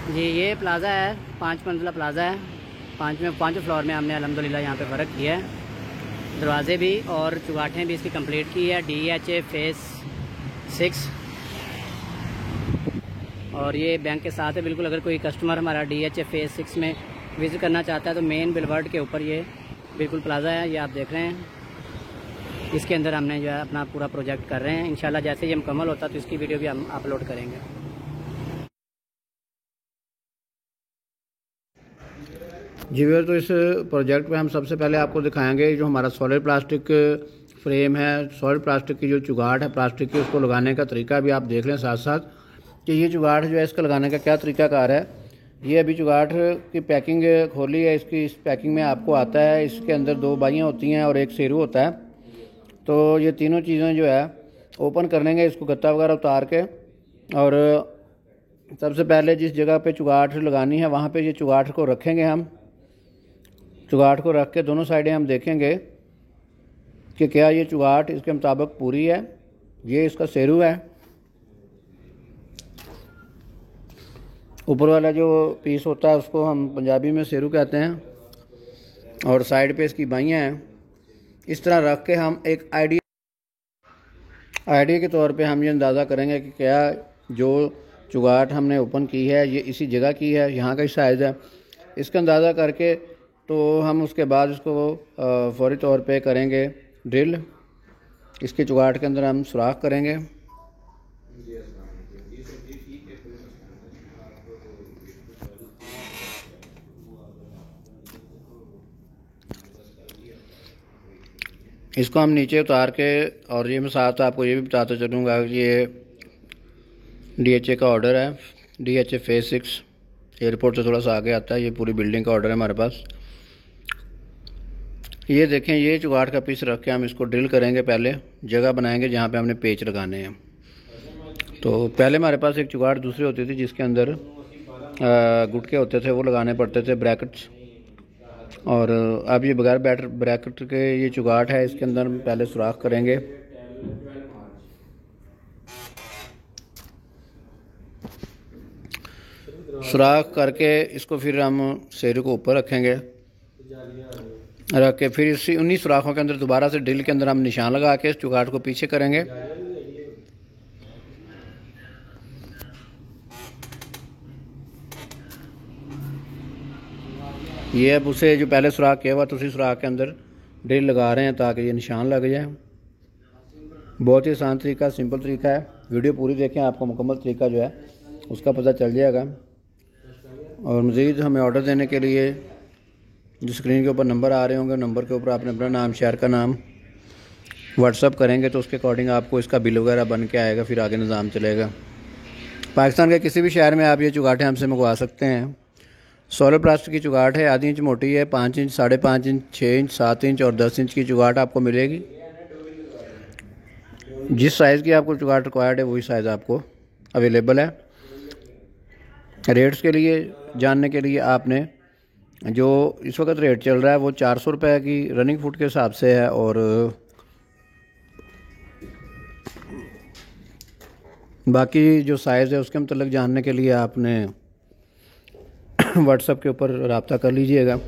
जी ये प्लाज़ा है, 5 मंजिला प्लाज़ा है। पाँचवें फ्लोर में हमने अल्हम्दुलिल्लाह यहाँ पे फ़र्क किया है। दरवाजे भी और चुगाठें भी इसकी कंप्लीट की है, DHA फेस 6। और ये बैंक के साथ है बिल्कुल। अगर कोई कस्टमर हमारा DHA फेस 6 में विज़िट करना चाहता है तो मेन बिलवर्ड के ऊपर ये बिल्कुल प्लाज़ा है, ये आप देख रहे हैं। इसके अंदर हमने जो है अपना पूरा प्रोजेक्ट कर रहे हैं। इंशाल्लाह जैसे ये मुकम्मल होता तो इसकी वीडियो भी हम अपलोड करेंगे। जी भैया, तो इस प्रोजेक्ट में हम सबसे पहले आपको दिखाएंगे जो हमारा सॉलिड प्लास्टिक फ्रेम है, सॉलिड प्लास्टिक की जो चुगाड़ है प्लास्टिक की, उसको लगाने का तरीका भी आप देख लें साथ साथ कि ये चुगाड़ जो है इसका लगाने का क्या तरीकाकार है। ये अभी चुगाड़ की पैकिंग खोली है। इसकी इस पैकिंग में आपको आता है, इसके अंदर 2 बाइयाँ होती हैं और एक सेरू होता है। तो ये तीनों चीज़ें जो है ओपन कर लेंगे, इसको गत्ता वगैरह उतार के। और सबसे पहले जिस जगह पे चुगाड़ लगानी है वहाँ पे ये चुगाड़ को रखेंगे। हम चुगाड़ को रख के दोनों साइडें हम देखेंगे कि क्या ये चुगाड़ इसके मुताबिक पूरी है। ये इसका सेरू है, ऊपर वाला जो पीस होता है उसको हम पंजाबी में सेरू कहते हैं, और साइड पे इसकी बाइयाँ हैं। इस तरह रख के हम एक आइडिया के तौर पे हम ये अंदाज़ा करेंगे कि क्या जो चुगाड़ हमने ओपन की है ये इसी जगह की है, यहाँ का ही साइज़ है। इसका अंदाज़ा करके तो हम उसके बाद इसको फौरी तौर पे करेंगे ड्रिल। इसके चुगाड़ के अंदर हम सुराख करेंगे। इसको हम नीचे उतार के, और ये मैं साथ आपको ये भी बताता चलूँगा कि ये DHA का ऑर्डर है, DHA फेस 6। एयरपोर्ट से थोड़ा सा आगे आता है, ये पूरी बिल्डिंग का ऑर्डर है हमारे पास। ये देखें, ये चुगाड़ का पीस रख के हम इसको ड्रिल करेंगे। पहले जगह बनाएंगे जहाँ पे हमने पेच लगाने हैं। तो पहले हमारे पास एक चुगाड़ दूसरी होती थी जिसके अंदर गुटके होते थे, वो लगाने पड़ते थे, ब्रैकेट्स। और अब ये बगैर ब्रैकेट के ये चुगाड़ है, इसके अंदर हम पहले सुराख करेंगे। सुराख करके इसको फिर हम सेरू को ऊपर रखेंगे, रख के फिर इसी 19 सुराखों के अंदर दोबारा से ड्रिल के अंदर हम निशान लगा के इस चुगाड़ को पीछे करेंगे। ये अब उसे जो पहले सुराख किया हुआ तो उसी सुराख के अंदर ड्रिल लगा रहे हैं ताकि ये निशान लग जाए। बहुत ही आसान तरीका, सिंपल तरीका है। वीडियो पूरी देखें, आपको मुकम्मल तरीका जो है उसका पता चल जाएगा। और मज़ीद हमें ऑर्डर देने के लिए जो स्क्रीन के ऊपर नंबर आ रहे होंगे, नंबर के ऊपर आपने अपना नाम, शहर का नाम व्हाट्सअप करेंगे तो उसके अकॉर्डिंग आपको इसका बिल वगैरह बन के आएगा, फिर आगे निज़ाम चलेगा। पाकिस्तान के किसी भी शहर में आप ये चुगाटें हमसे मंगवा सकते हैं। सॉलिड प्लास्टिक की चुगाड़ है, आधी इंच मोटी है, 5 इंच, 5.5 इंच, 6 इंच, 7 इंच और 10 इंच की चुगाड़ आपको मिलेगी। जिस साइज़ की आपको चुगाड़ रिक्वायर्ड है वही साइज़ आपको अवेलेबल है। रेट्स के लिए जानने के लिए आपने जो इस वक्त रेट चल रहा है वो 400 रुपये की रनिंग फुट के हिसाब से है, और बाकी जो साइज़ है उसके मतलब जानने के लिए आपने व्हाट्सएप के ऊपर रब्ता कर लीजिएगा।